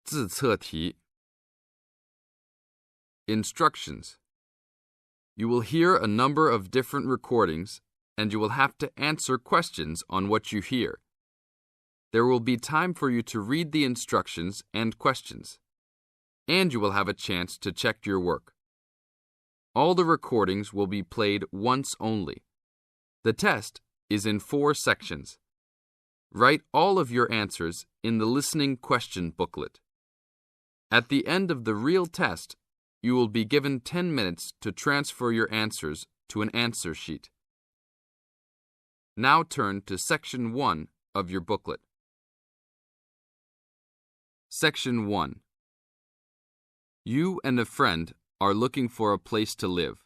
自测题 Instructions. You will hear a number of different recordings, and you will have to answer questions on what you hear. There will be time for you to read the instructions and questions, and you will have a chance to check your work. All the recordings will be played once only. The test is in 4 sections. Write all of your answers in the listening question booklet. At the end of the real test, you will be given 10 minutes to transfer your answers to an answer sheet. Now turn to Section 1 of your booklet. Section 1. You and a friend are looking for a place to live.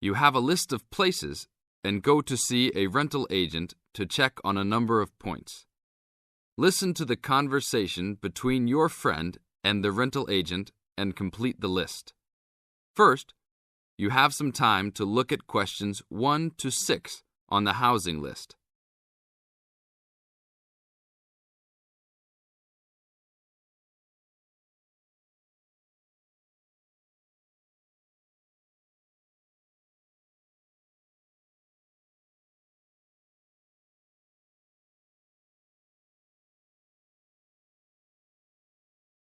You have a list of places and go to see a rental agent to check on a number of points. Listen to the conversation between your friend and the rental agent and complete the list. First, you have some time to look at questions 1 to 6 on the housing list.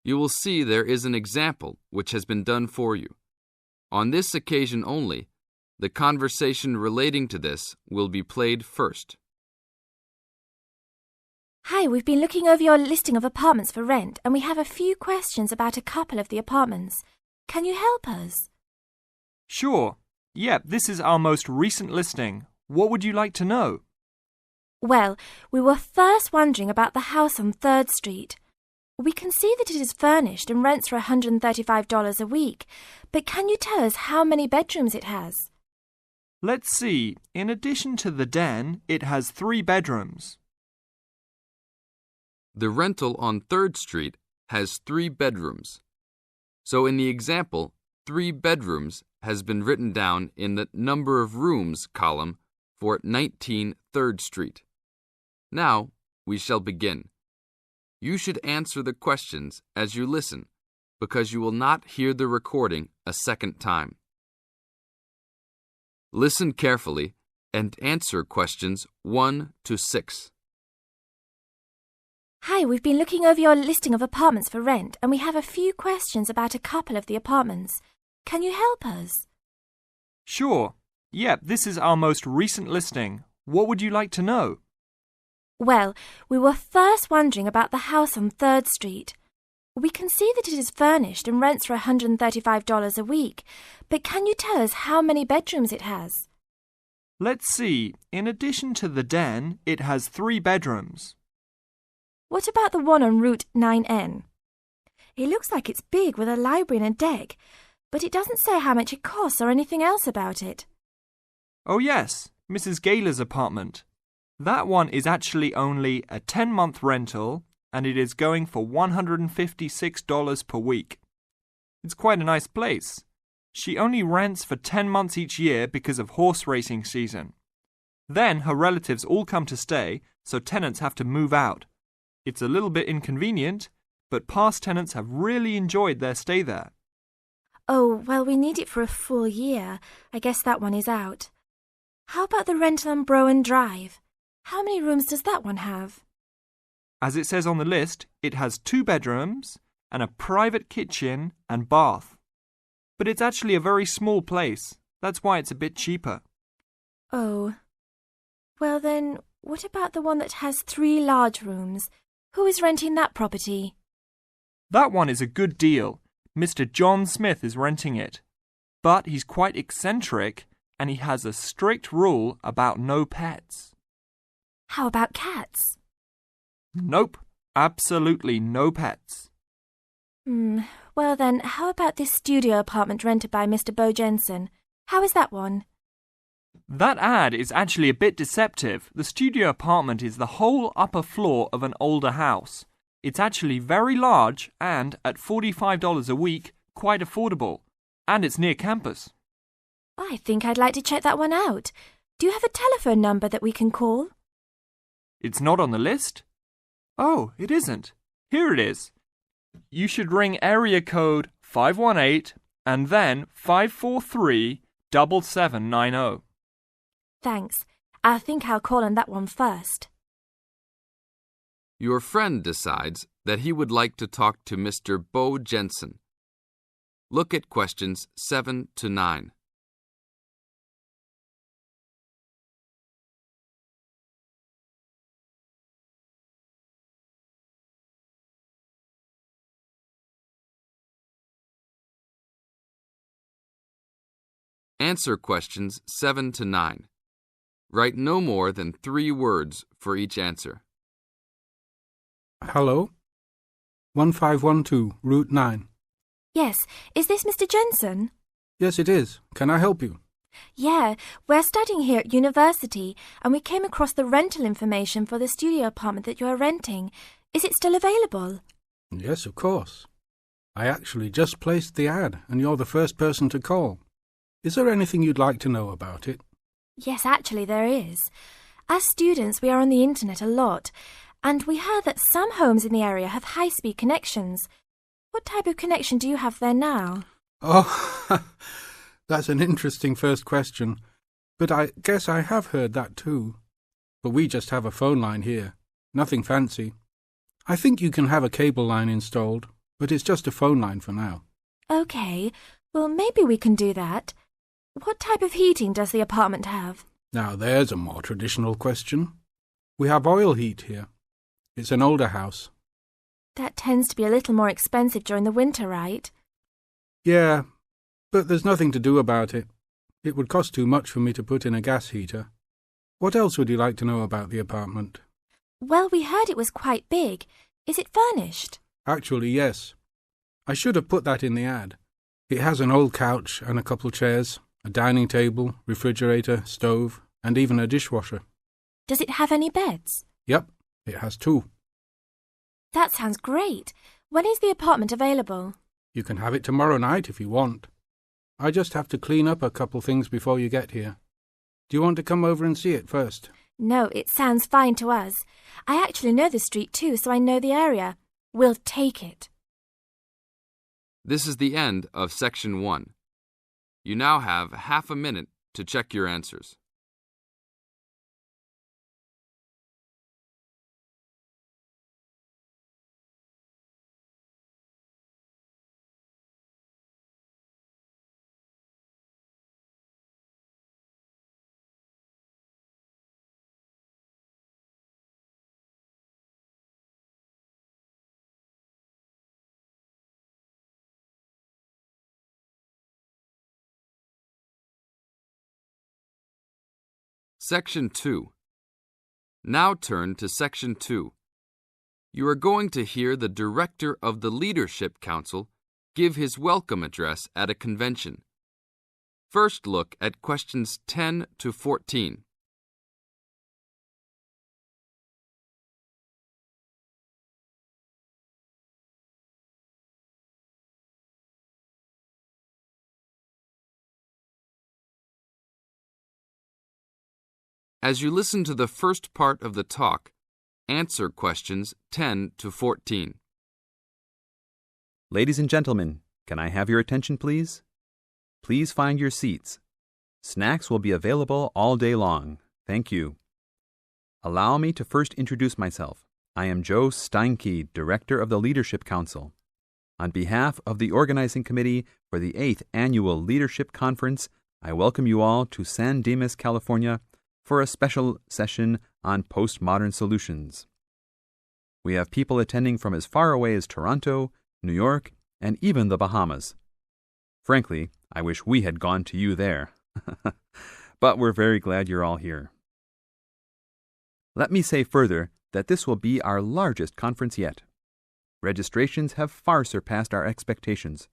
You will see there is an example which has been done for you. On this occasion only, the conversation relating to this will be played first. Hi, we've been looking over your listing of apartments for rent, and we have a few questions about a couple of the apartments. Can you help us? Sure. Yep, this is our most recent listing. What would you like to know? Well, we were first wondering about the house on 3rd Street. We can see that it is furnished and rents for $135 a week, but can you tell us how many bedrooms it has? Let's see. In addition to the den, it has 3 bedrooms. The rental on 3rd Street has 3 bedrooms. So in the example, 3 bedrooms has been written down in the number of rooms column for 19 3rd Street. Now we shall begin. You should answer the questions as you listen, because you will not hear the recording a second time. Listen carefully and answer questions 1 to 6. Hi, we've been looking over your listing of apartments for rent, and we have a few questions about a couple of the apartments. Can you help us? Sure. Yep, this is our most recent listing. What would you like to know? Well, we were first wondering about the house on 3rd Street. We can see that it is furnished and rents for $135 a week, but can you tell us how many bedrooms it has? Let's see. In addition to the den, it has 3 bedrooms. What about the one on Route 9N? It looks like it's big with a library and a deck, but it doesn't say how much it costs or anything else about it. Oh yes, Mrs. Gaylor's apartment. That one is actually only a 10-month rental, and it is going for $156 per week. It's quite a nice place. She only rents for 10 months each year because of horse racing season. Then her relatives all come to stay, so tenants have to move out. It's a little bit inconvenient, but past tenants have really enjoyed their stay there. Oh, well, we need it for a full year. I guess that one is out. How about the rental on Browen Drive? How many rooms does that one have? As it says on the list, it has 2 bedrooms and a private kitchen and bath. But it's actually a very small place. That's why it's a bit cheaper. Oh. Well then, what about the one that has 3 large rooms? Who is renting that property? That one is a good deal. Mr. John Smith is renting it. But he's quite eccentric and he has a strict rule about no pets. How about cats? Nope, absolutely no pets. Well then, how about this studio apartment rented by Mr. Bo Jensen? How is that one? That ad is actually a bit deceptive. The studio apartment is the whole upper floor of an older house. It's actually very large and, at $45 a week, quite affordable. And it's near campus. I think I'd like to check that one out. Do you have a telephone number that we can call? It's not on the list? Oh, it isn't. Here it is. You should ring area code 518 and then 543-7790. Thanks. I think I'll call on that one first. Your friend decides that he would like to talk to Mr. Bo Jensen. Look at questions 7 to 9. Answer questions 7 to 9. Write no more than 3 words for each answer. Hello? 1512, Route 9. Yes, is this Mr. Jensen? Yes, it is. Can I help you? Yeah, we're studying here at university and we came across the rental information for the studio apartment that you're renting. Is it still available? Yes, of course. I actually just placed the ad and you're the first person to call. Is there anything you'd like to know about it? Yes, actually there is. As students, we are on the internet a lot, and we heard that some homes in the area have high-speed connections. What type of connection do you have there now? Oh, that's an interesting first question. But I guess I have heard that too. But we just have a phone line here. Nothing fancy. I think you can have a cable line installed, but it's just a phone line for now. Okay, well maybe we can do that. What type of heating does the apartment have? Now there's a more traditional question. We have oil heat here. It's an older house. That tends to be a little more expensive during the winter, right? Yeah, but there's nothing to do about it. It would cost too much for me to put in a gas heater. What else would you like to know about the apartment? Well, we heard it was quite big. Is it furnished? Actually, yes. I should have put that in the ad. It has an old couch and a couple chairs, a dining table, refrigerator, stove, and even a dishwasher. Does it have any beds? Yep, it has 2. That sounds great. When is the apartment available? You can have it tomorrow night if you want. I just have to clean up a couple things before you get here. Do you want to come over and see it first? No, it sounds fine to us. I actually know the street too, so I know the area. We'll take it. This is the end of Section 1. You now have half a minute to check your answers. Section 2. Now turn to Section 2. You are going to hear the Director of the Leadership Council give his welcome address at a convention. First look at questions 10 to 14. As you listen to the first part of the talk, answer questions 10 to 14. Ladies and gentlemen, can I have your attention, please? Please find your seats. Snacks will be available all day long. Thank you. Allow me to first introduce myself. I am Joe Steinke, Director of the Leadership Council. On behalf of the Organizing Committee for the 8th Annual Leadership Conference, I welcome you all to San Dimas, California, for a special session on postmodern solutions. We have people attending from as far away as Toronto, New York, and even the Bahamas. Frankly, I wish we had gone to you there. But we're very glad you're all here. Let me say further that this will be our largest conference yet. Registrations have far surpassed our expectations.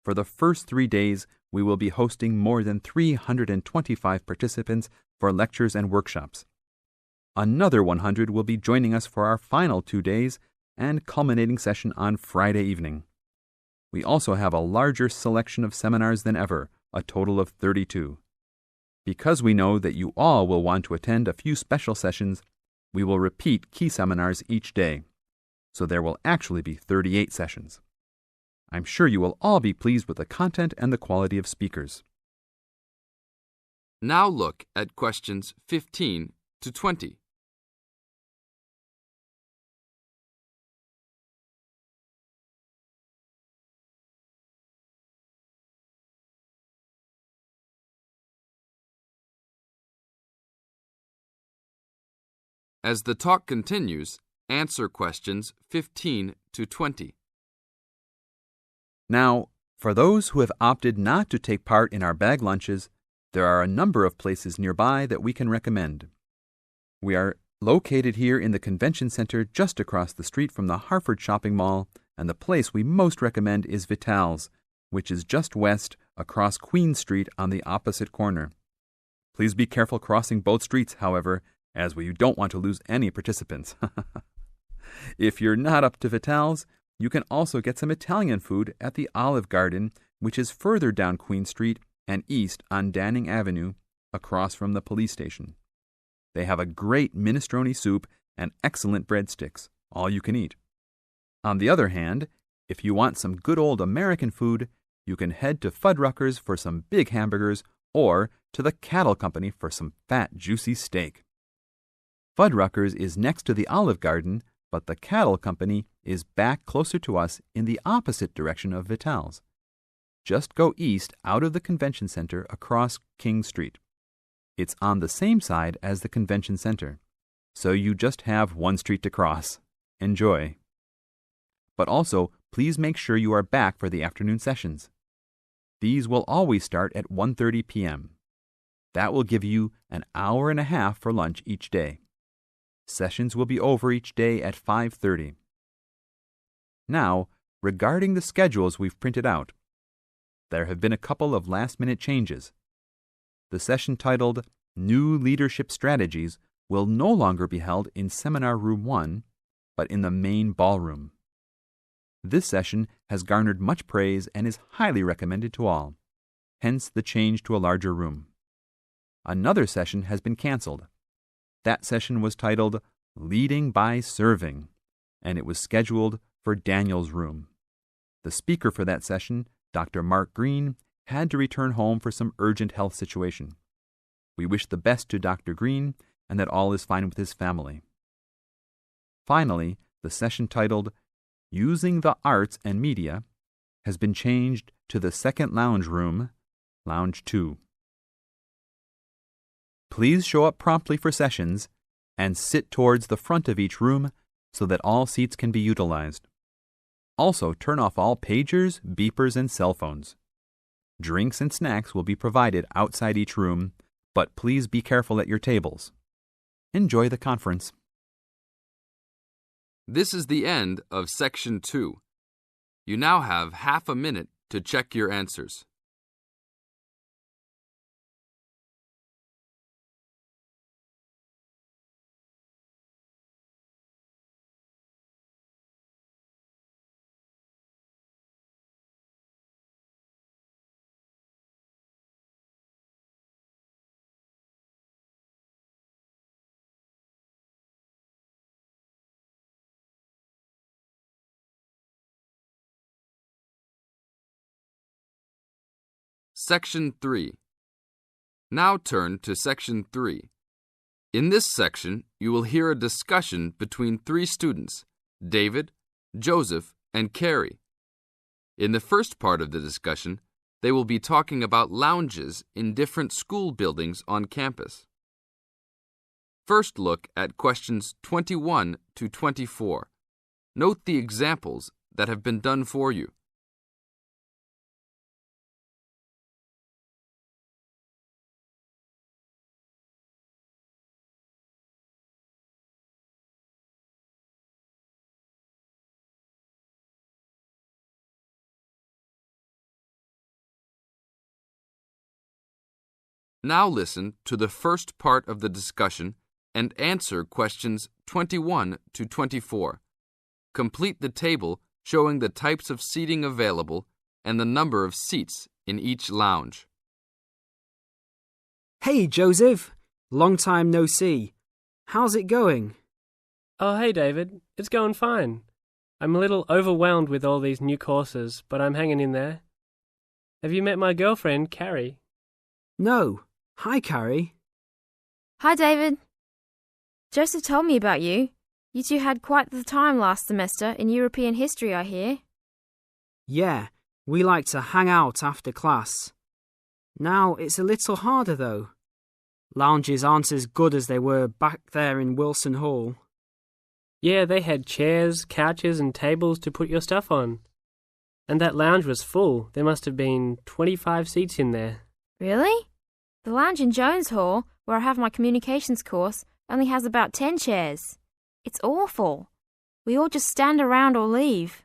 For the first 3 days, we will be hosting more than 325 participants for lectures and workshops. Another 100 will be joining us for our final 2 days and culminating session on Friday evening. We also have a larger selection of seminars than ever, a total of 32. Because we know that you all will want to attend a few special sessions, we will repeat key seminars each day. so there will actually be 38 sessions. I'm sure you will all be pleased with the content and the quality of speakers. Now look at questions 15 to 20. As the talk continues, answer questions 15 to 20. Now, for those who have opted not to take part in our bag lunches, there are a number of places nearby that we can recommend. We are located here in the convention center just across the street from the Harford Shopping Mall, and the place we most recommend is Vital's, which is just west across Queen Street on the opposite corner. Please be careful crossing both streets, however, as we don't want to lose any participants. If you're not up to Vital's, you can also get some Italian food at the Olive Garden, which is further down Queen Street and east on Danning Avenue, across from the police station. They have a great minestrone soup and excellent breadsticks, all you can eat. On the other hand, if you want some good old American food, you can head to Fuddruckers for some big hamburgers or to the Cattle Company for some fat, juicy steak. Fuddruckers is next to the Olive Garden, but the Cattle Company is back closer to us in the opposite direction of Vital's. Just go east out of the convention center across King Street. It's on the same side as the convention center, so you just have one street to cross. Enjoy. But also, please make sure you are back for the afternoon sessions. These will always start at 1:30 p.m. That will give you an hour and a half for lunch each day. Sessions will be over each day at 5:30. Now, regarding the schedules we've printed out, there have been a couple of last-minute changes. The session titled New Leadership Strategies will no longer be held in Seminar Room 1, but in the main ballroom. This session has garnered much praise and is highly recommended to all, hence the change to a larger room. Another session has been canceled. That session was titled Leading by Serving, and it was scheduled for Daniel's room. The speaker for that session, Dr. Mark Green, had to return home for some urgent health situation. We wish the best to Dr. Green and that all is fine with his family. Finally, the session titled Using the Arts and Media has been changed to the second lounge room, Lounge 2. Please show up promptly for sessions and sit towards the front of each room so that all seats can be utilized. Also, turn off all pagers, beepers, and cell phones. Drinks and snacks will be provided outside each room, but please be careful at your tables. Enjoy the conference. This is the end of Section 2. You now have half a minute to check your answers. Section 3. Now turn to Section 3. In this section, you will hear a discussion between three students, David, Joseph, and Carrie. In the first part of the discussion, they will be talking about lounges in different school buildings on campus. First, look at questions 21 to 24. Note the examples that have been done for you. Now listen to the first part of the discussion and answer questions 21 to 24. Complete the table showing the types of seating available and the number of seats in each lounge. Hey, Joseph. Long time no see. How's it going? Oh, hey, David. It's going fine. I'm a little overwhelmed with all these new courses, but I'm hanging in there. Have you met my girlfriend, Carrie? No. Hi, Carrie. Hi, David. Joseph told me about you. You two had quite the time last semester in European history, I hear. Yeah, we like to hang out after class. Now it's a little harder, though. Lounges aren't as good as they were back there in Wilson Hall. Yeah, they had chairs, couches and tables to put your stuff on. And that lounge was full. There must have been 25 seats in there. Really? The lounge in Jones Hall, where I have my communications course, only has about 10 chairs. It's awful. We all just stand around or leave.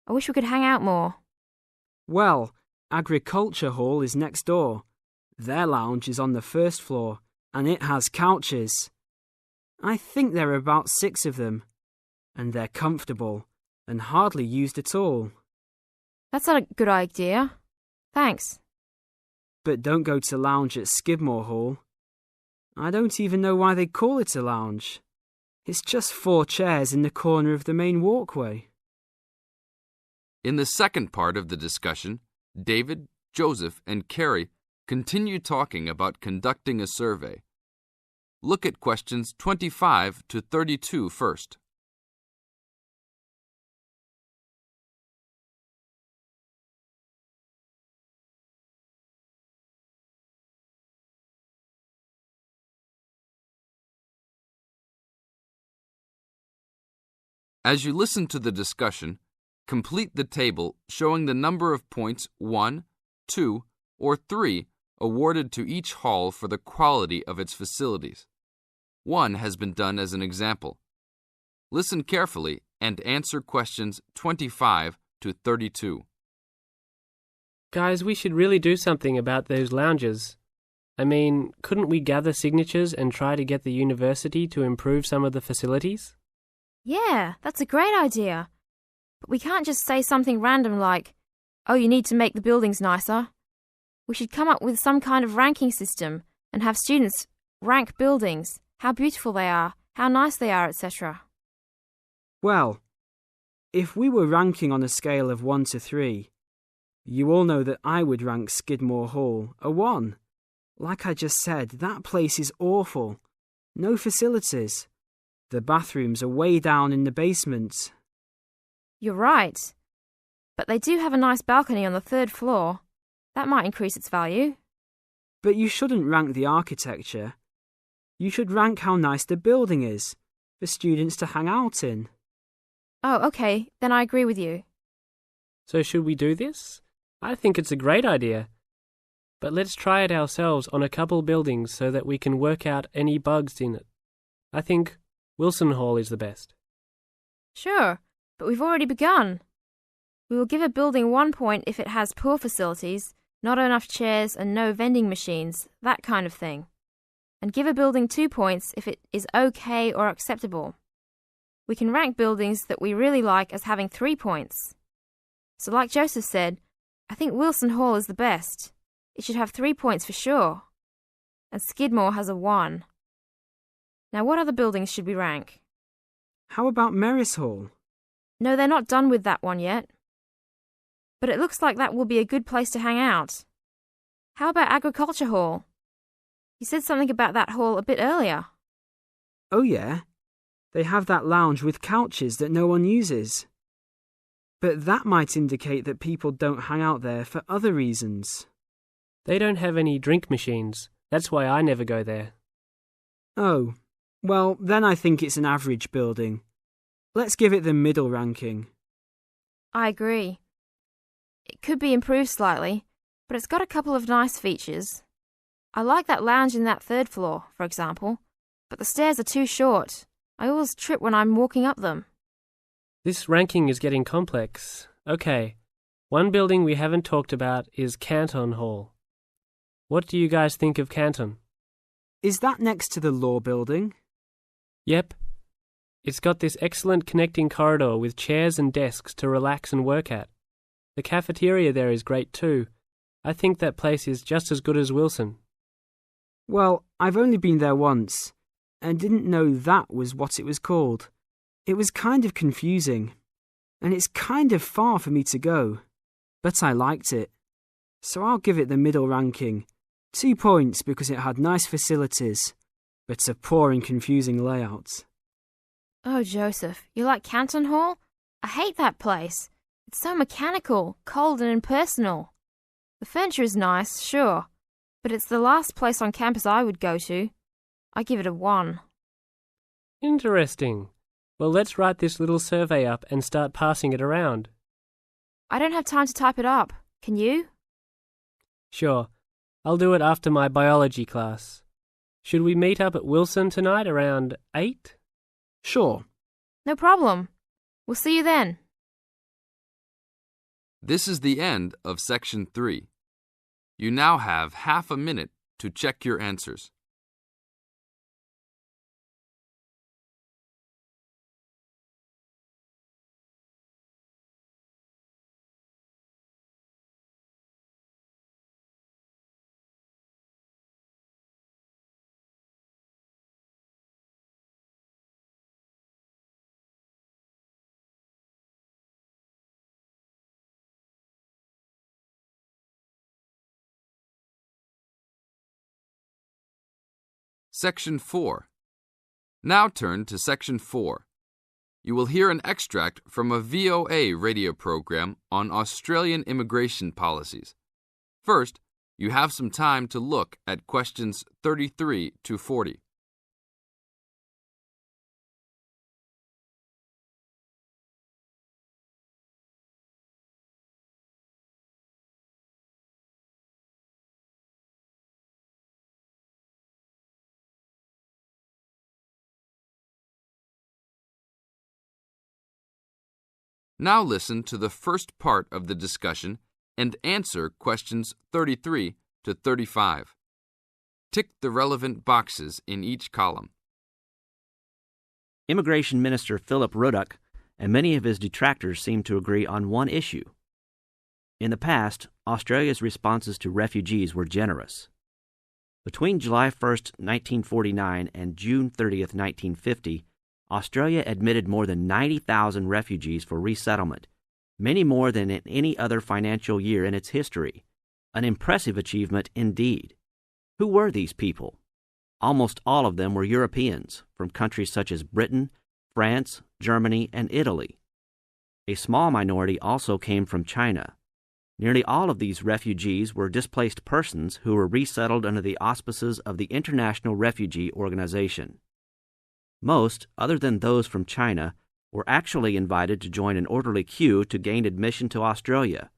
I wish we could hang out more. Well, Agriculture Hall is next door. Their lounge is on the first floor, and it has couches. I think there are about 6 of them, and they're comfortable and hardly used at all. That's not a good idea. Thanks. But don't go to lounge at Skidmore Hall. I don't even know why they call it a lounge. It's just 4 chairs in the corner of the main walkway. In the second part of the discussion, David, Joseph, and Carrie continue talking about conducting a survey. Look at questions 25 to 32 first. As you listen to the discussion, complete the table showing the number of points 1, 2, or 3 awarded to each hall for the quality of its facilities. 1 has been done as an example. Listen carefully and answer questions 25 to 32. Guys, we should really do something about those lounges. I mean, couldn't we gather signatures and try to get the university to improve some of the facilities? Yeah, that's a great idea. But we can't just say something random like, oh, you need to make the buildings nicer. We should come up with some kind of ranking system and have students rank buildings, how beautiful they are, how nice they are, etc. Well, if we were ranking on a scale of 1 to 3, you all know that I would rank Skidmore Hall a 1. Like I just said, that place is awful. No facilities. The bathrooms are way down in the basement. You're right. But they do have a nice balcony on the 3rd floor. That might increase its value. But you shouldn't rank the architecture. You should rank how nice the building is for students to hang out in. Oh, okay, then I agree with you. So should we do this? I think it's a great idea. But let's try it ourselves on a couple buildings so that we can work out any bugs in it. I think Wilson Hall is the best. Sure, but we've already begun. We will give a building 1 point if it has poor facilities, not enough chairs and no vending machines, that kind of thing. And give a building 2 points if it is okay or acceptable. We can rank buildings that we really like as having 3 points. So like Joseph said, I think Wilson Hall is the best. It should have 3 points for sure. And Skidmore has a 1. Now what other buildings should we rank? How about Merris Hall? No, they're not done with that one yet. But it looks like that will be a good place to hang out. How about Agriculture Hall? You said something about that hall a bit earlier. Oh yeah, they have that lounge with couches that no one uses. But that might indicate that people don't hang out there for other reasons. They don't have any drink machines. That's why I never go there. Oh, well, then I think it's an average building. Let's give it the middle ranking. I agree. It could be improved slightly, but it's got a couple of nice features. I like that lounge in that 3rd floor, for example, but the stairs are too short. I always trip when I'm walking up them. This ranking is getting complex. Okay, one building we haven't talked about is Canton Hall. What do you guys think of Canton? Is that next to the law building? Yep. It's got this excellent connecting corridor with chairs and desks to relax and work at. The cafeteria there is great too. I think that place is just as good as Wilson. Well, I've only been there once, and didn't know that was what it was called. It was kind of confusing. and it's kind of far for me to go. But I liked it. So I'll give it the middle ranking. 2 points because it had nice facilities, but a poor and confusing layout. Oh, Joseph, you like Canton Hall? I hate that place. It's so mechanical, cold and impersonal. The furniture is nice, sure, but it's the last place on campus I would go to. I give it a 1. Interesting. Well, let's write this little survey up and start passing it around. I don't have time to type it up. Can you? Sure. I'll do it after my biology class. Should we meet up at Wilson tonight around 8? Sure. No problem. We'll see you then. This is the end of Section 3. You now have half a minute to check your answers. Section 4. Now turn to Section 4. You will hear an extract from a VOA radio program on Australian immigration policies. First, you have some time to look at questions 33 to 40. Now listen to the first part of the discussion and answer questions 33 to 35. Tick the relevant boxes in each column. Immigration Minister Philip Ruddock and many of his detractors seem to agree on one issue. In the past, Australia's responses to refugees were generous. Between July 1, 1949 and June 30, 1950, Australia admitted more than 90,000 refugees for resettlement, many more than in any other financial year in its history. An impressive achievement indeed. Who were these people? Almost all of them were Europeans, from countries such as Britain, France, Germany, and Italy. A small minority also came from China. Nearly all of these refugees were displaced persons who were resettled under the auspices of the International Refugee Organization. Most, other than those from China, were actually invited to join an orderly queue to gain admission to Australia.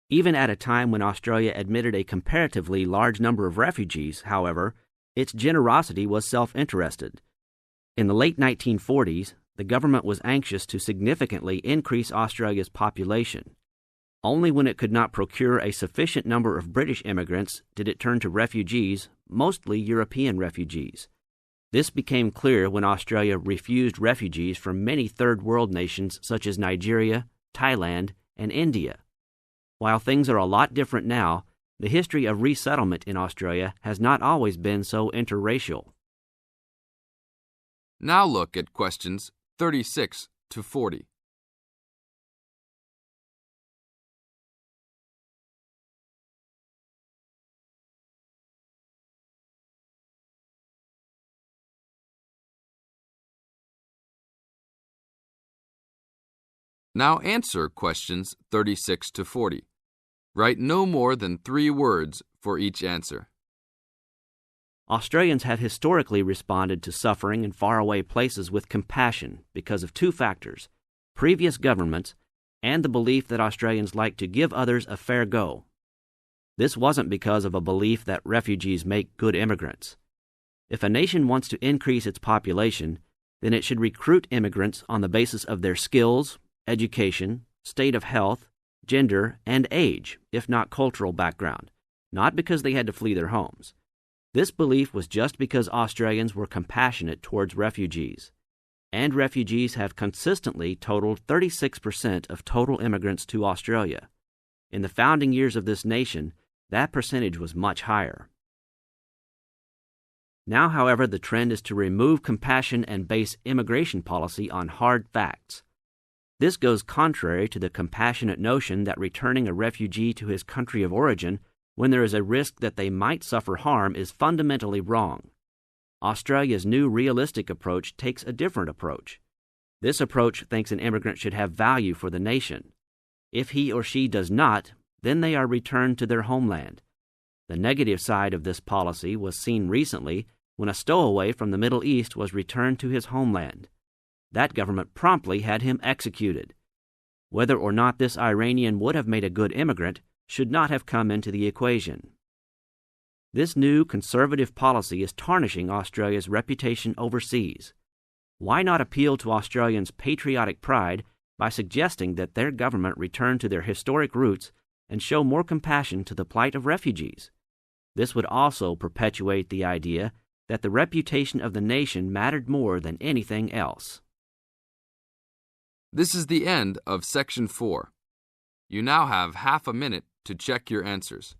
Even at a time when Australia admitted a comparatively large number of refugees, however, its generosity was self-interested. In the late 1940s, the government was anxious to significantly increase Australia's population. Only when it could not procure a sufficient number of British immigrants did it turn to refugees, mostly European refugees. This became clear when Australia refused refugees from many third world nations such as Nigeria, Thailand, and India. While things are a lot different now, the history of resettlement in Australia has not always been so interracial. Now look at questions 36 to 40. Now answer questions 36 to 40. Write no more than 3 words for each answer. Australians have historically responded to suffering in faraway places with compassion because of 2 factors: previous governments and the belief that Australians like to give others a fair go. This wasn't because of a belief that refugees make good immigrants. If a nation wants to increase its population, then it should recruit immigrants on the basis of their skills, education, state of health, gender, and age, if not cultural background, not because they had to flee their homes. This belief was just because Australians were compassionate towards refugees, and refugees have consistently totaled 36% of total immigrants to Australia. In the founding years of this nation, that percentage was much higher. Now, however, the trend is to remove compassion and base immigration policy on hard facts. This goes contrary to the compassionate notion that returning a refugee to his country of origin when there is a risk that they might suffer harm is fundamentally wrong. Australia's new realistic approach takes a different approach. This approach thinks an immigrant should have value for the nation. If he or she does not, then they are returned to their homeland. The negative side of this policy was seen recently when a stowaway from the Middle East was returned to his homeland. That government promptly had him executed. Whether or not this Iranian would have made a good immigrant should not have come into the equation. This new conservative policy is tarnishing Australia's reputation overseas. Why not appeal to Australians' patriotic pride by suggesting that their government return to their historic roots and show more compassion to the plight of refugees? This would also perpetuate the idea that the reputation of the nation mattered more than anything else. This is the end of Section 4. You now have half a minute to check your answers.